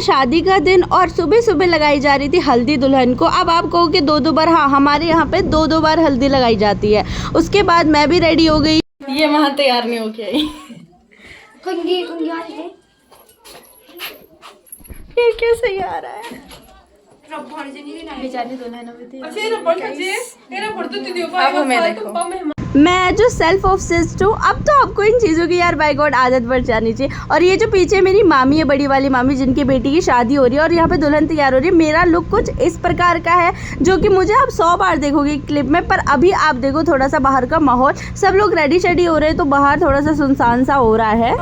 शादी का दिन और सुबह सुबह लगाई जा रही थी हल्दी दुल्हन को। अब आप कहो कि दो बार, हाँ हमारे यहाँ पे दो बार हल्दी लगाई जाती है। उसके बाद मैं भी रेडी हो गई। ये वहाँ तैयार नहीं होके आई। ये कैसे आ रहा है बेचारी दुल्हन अभी थी। अब हमें देखो, मैं जो सेल्फ ऑब्सेस्ड हूँ, अब तो आपको इन चीज़ों की यार बाय गॉड आदत पड़ जानी चाहिए। और ये जो पीछे मेरी मामी है, बड़ी वाली मामी, जिनकी बेटी की शादी हो रही है और यहाँ पे दुल्हन तैयार हो रही है, मेरा लुक कुछ इस प्रकार का है जो कि मुझे आप 100 बार देखोगे क्लिप में। पर अभी आप देखो थोड़ा सा बाहर का माहौल, सब लोग रेडी शेडी हो रहे हैं तो बाहर थोड़ा सा सुनसान सा हो रहा है।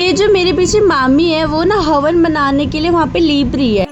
ये जो मेरे पीछे मामी है वो ना हवन बनाने के लिए वहाँ पे लीप रही है।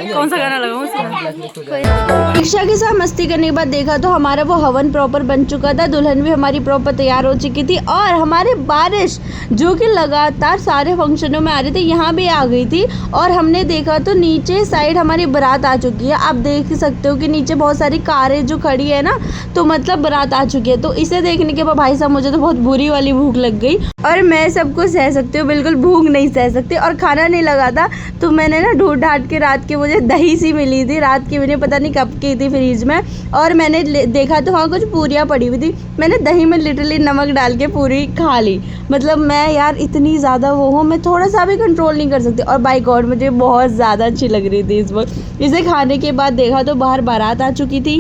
कौन सा गाना लगाऊं उसमें? रिक्शा के साथ मस्ती करने के बाद देखा तो हमारा वो हवन प्रॉपर बन चुका था, दुल्हन भी हमारी प्रॉपर तैयार हो चुकी थी और हमारे बारिश जो कि लगातार सारे फंक्शनों में आ रही थी यहाँ भी आ गई थी। और हमने देखा तो नीचे साइड हमारी बारात आ चुकी है। आप देख सकते हो कि नीचे बहुत सारी कारें जो खड़ी है ना, तो मतलब बारात आ चुकी है। तो इसे देखने के बाद भाई साहब मुझे तो बहुत बुरी वाली भूख लग गई और मैं सबको सह सकती हूँ, बिल्कुल भूख नहीं सह सकती। और खाना नहीं लगा था तो मैंने ना ढूंढ ढांट के रात के मुझे दही सी मिली थी, रात की मैंने पता नहीं कब की थी फ्रीज में, और मैंने देखा तो वहाँ कुछ पूरियाँ पड़ी हुई थी, मैंने दही में लिटरली नमक डाल के पूरी खा ली। मतलब मैं यार इतनी ज़्यादा वो हूँ, मैं थोड़ा सा भी कंट्रोल नहीं कर सकती। और बाय गॉड मुझे बहुत ज़्यादा अच्छी लग रही थी इस वक्त। इसे खाने के बाद देखा तो बाहर बारात आ चुकी थी।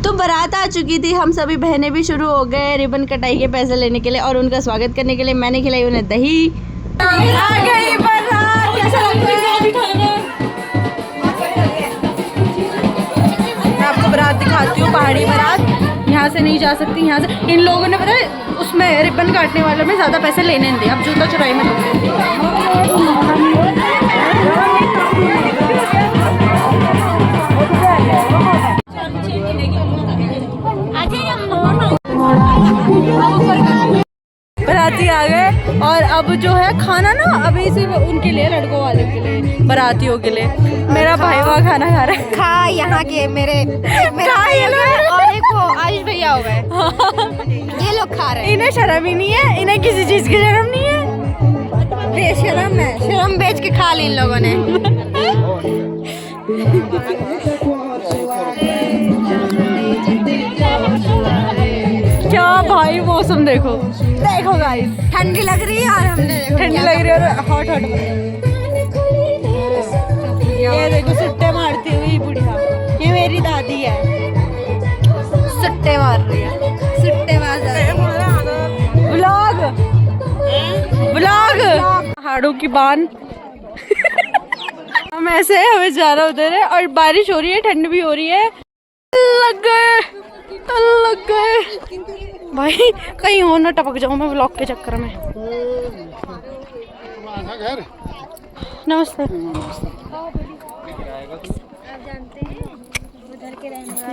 तो बारात आ चुकी थी, हम सभी बहनें भी शुरू हो गए रिबन कटाई के पैसे लेने के लिए और उनका स्वागत करने के लिए मैंने खिलाई उन्हें दही। आ गई बारात, कैसा लगता है? मैं आपको बारात दिखाती हूँ, पहाड़ी बारात। यहाँ से नहीं जा सकती, यहाँ से इन लोगों ने पता है उसमें रिबन काटने वालों में ज़्यादा पैसे लेने नहीं दिए। अब जूता चुराई में बाराती आ गए और अब जो है खाना ना अभी सिर्फ उनके लिए, लड़कों वाले के लिए, बारातियों के लिए। मेरा भाई वहाँ खाना खा रहा है। खा यहाँ के मेरा ये लोग और एक वो आयुष भैया हो गए। ये लोग खा रहे हैं। इन्हें शर्म ही नहीं है, इन्हें किसी चीज की शर्म नहीं है। बेशरम है, शर्म बेच के खा ली इन लोगों ने। क्या भाई मौसम देखो, देखो गाइस, ठंडी लग रही है और हमने ठंडी लग रही है और हॉट हॉट। ये देखो सुट्टे मारती हुई बुढ़िया, ये मेरी दादी है, सुट्टे मार रही है, सुट्टे मार व्लॉग पहाड़ों की बान। हम ऐसे हमें जा रहा उधर है और बारिश हो रही है, ठंड भी हो रही है। लग गए भाई, कहीं हो ना टपक जाऊं मैं व्लॉग के चक्कर में। नमस्ते।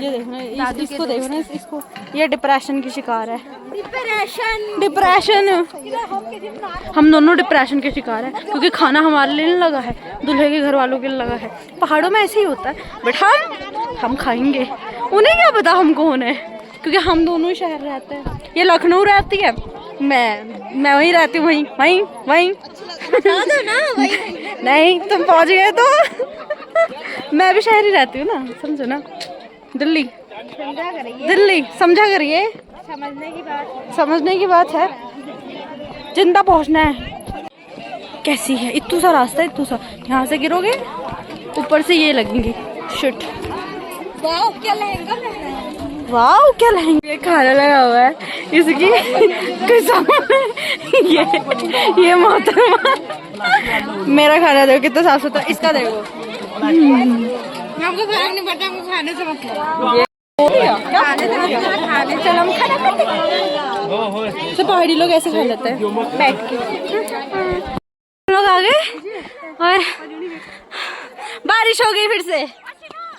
ये देखो ना, इसको देखो ना, इसको, ये डिप्रेशन की शिकार है। डिप्रेशन हम दोनों डिप्रेशन के शिकार हैं क्योंकि खाना हमारे लिए नहीं लगा है, दूल्हे के घर वालों के लिए लगा है। पहाड़ों में ऐसे ही होता है, बट हम खाएंगे। उन्हें क्या पता हम कौन है, क्योंकि हम दोनों ही शहर रहते हैं। ये लखनऊ रहती है, मैं वहीं रहती हूँ, वहीं नहीं तुम पहुँच गए तो मैं भी शहर ही रहती हूँ ना, समझो ना। दिल्ली समझा करिए, समझने की बात है, जिंदा पहुंचना है। कैसी है, इतना सा रास्ता, इतना सा, यहाँ से गिरोगे ऊपर से ये लगेंगे। शिट, वाह क्या लहंगा, खाना लगा हुआ है इसकी कसम। ये मोहतरमा, मेरा खाना देखो कितना साफ सुथरा, इसका देखो। हमको फर्क नहीं पड़ता, हमको खाने से मतलब। सब पहाड़ी लोग ऐसे खा लेते हैं बैठ के। लोग आ गए और बारिश हो गई फिर से।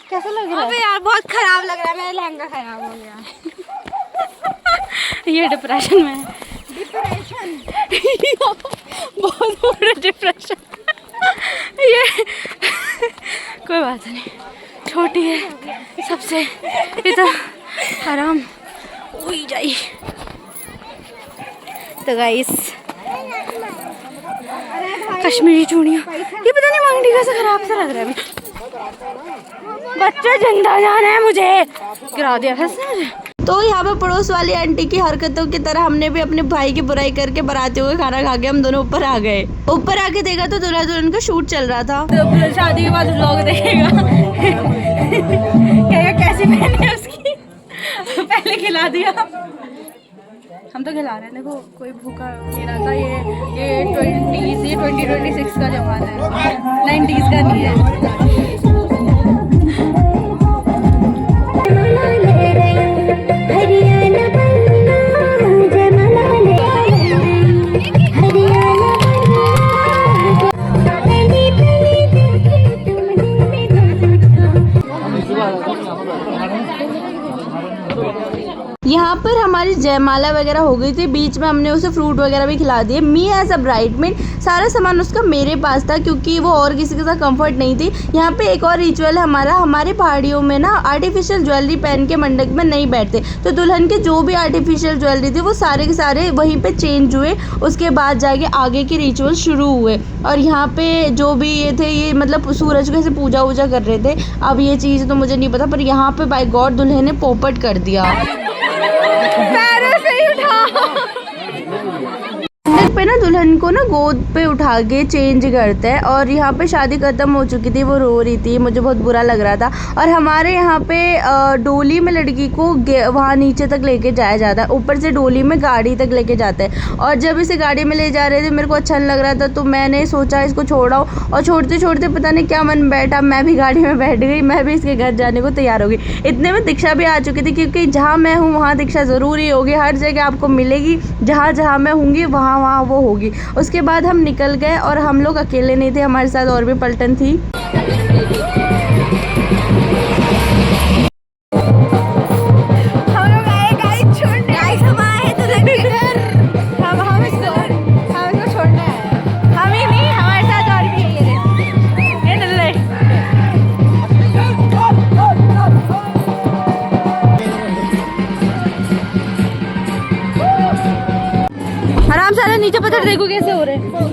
कैसा लग रहा है? अबे यार बहुत खराब लग रहा है, मेरा लहंगा खराब हो गया। ये डिप्रेशन में है। बहुत बड़ा डिप्रेशन। ये कोई बात नहीं, छोटी है सबसे, ये तो आराम। हुई जाए। तो गाइस कश्मीरी चूड़ियाँ, ये पता नहीं मंडी कैसे खराब सा लग रहा है। बच्चे जिंदा जाना है, मुझे गिरा दिया फंसने मुझे। तो यहाँ पे पड़ोस वाली आंटी की हरकतों की तरह हमने भी अपने भाई की बुराई करके बारातियों का खाना खा के हम दोनों ऊपर आ गए। ऊपर आके देखा तो दूल्हा दुल्हन का शूट चल रहा था। तो शादी के बाद व्लॉग देखेगा क्या कैसी बहन है उसकी। पहले खिला दिया, हम तो खिला रहे हैं। देखो कोई भूखा नहीं रहा था। ये 2026 का जमाना है, 90s का नहीं है। यहाँ पर हमारी जयमाला वगैरह हो गई थी, बीच में हमने उसे फ्रूट वगैरह भी खिला दिए। मी एज अ ब्राइडमेड सारा सामान उसका मेरे पास था क्योंकि वो और किसी के साथ कंफर्ट नहीं थी। यहाँ पे एक और रिचुअल है हमारा, हमारे पहाड़ियों में ना आर्टिफिशियल ज्वेलरी पहन के मंडप में नहीं बैठते, तो दुल्हन के जो भी आर्टिफिशियल ज्वेलरी थी वो सारे के सारे वहीं पे चेंज हुए। उसके बाद जाके आगे के रिचुअल शुरू हुए। और यहाँ पे जो भी ये थे, ये मतलब सूरज को ऐसे पूजा वूजा कर रहे थे। अब ये चीज़ तो मुझे नहीं पता, पर यहाँ पे बाय गॉड दुल्हन ने पोपट कर दिया। पैरों से ही उठा पे ना दुल्हन को ना गोद पे उठा के चेंज करते हैं। और यहाँ पे शादी खत्म हो चुकी थी, वो रो रही थी, मुझे बहुत बुरा लग रहा था। और हमारे यहाँ पे डोली में लड़की को वहाँ नीचे तक लेके जाया जाता है, ऊपर से डोली में गाड़ी तक लेके जाते हैं। और जब इसे गाड़ी में ले जा रहे थे मेरे को अच्छा नहीं लग रहा था, तो मैंने सोचा इसको छोड़ाओ। और छोड़ते छोड़ते पता नहीं क्या मन बैठा, मैं भी गाड़ी में बैठ गई, मैं भी इसके घर जाने को तैयार हो गई। इतने में दीक्षा भी आ चुकी थी, क्योंकि जहाँ मैं हूँ वहाँ दीक्षा ज़रूरी होगी, हर जगह आपको मिलेगी। जहाँ जहाँ मैं हूँगी वहाँ वहाँ वो होगी। उसके बाद हम निकल गए और हम लोग अकेले नहीं थे, हमारे साथ और भी पलटन थी। हम लोग आए गाड़ी छोड़ने, हम आए दुल्हन के घर। हम इसको छोड़ने आए, हम ही नहीं हमारे साथ और भी है। आराम से नीचे पत्थर देखो कैसे हो रहे हैं।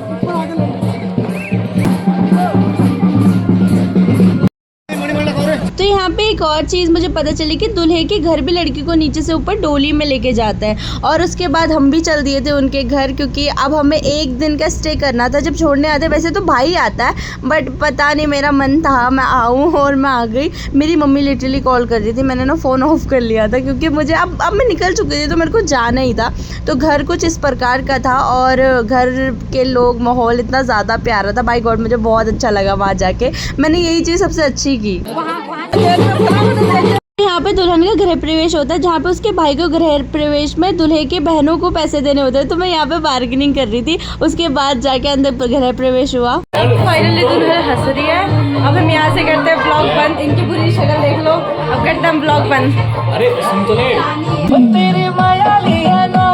तो यहाँ पे एक और चीज़ मुझे पता चली कि दूल्हे के घर भी लड़की को नीचे से ऊपर डोली में लेके जाता है। और उसके बाद हम भी चल दिए थे उनके घर, क्योंकि अब हमें एक दिन का स्टे करना था। जब छोड़ने आते वैसे तो भाई आता है, बट पता नहीं मेरा मन था मैं आऊँ, और मैं आ गई। मेरी मम्मी लिटरली कॉल कर रही थी, मैंने ना फ़ोन ऑफ कर लिया था क्योंकि मुझे अब मैं निकल चुकी थी, तो मेरे को जाना ही था। तो घर कुछ इस प्रकार का था और घर के लोग, माहौल इतना ज़्यादा प्यारा था। बाय गॉड मुझे बहुत अच्छा लगा वहाँ जाके, मैंने यही चीज़ सबसे अच्छी की। यहाँ पे दुल्हन का गृह प्रवेश होता है, जहाँ पे उसके भाई को गृह प्रवेश में दूल्हे के बहनों को पैसे देने होते हैं। तो मैं यहाँ पे बार्गेनिंग कर रही थी, उसके बाद जाके अंदर गृह प्रवेश हुआ। फाइनली दुल्हन हंस रही है। अब हम यहाँ से करते हैं ब्लॉग बंद, इनकी बुरी शक्ल देख लो, अब करते हैं ब्लॉग बंद। अरे सुन तो ले। तेरे माया लिया ना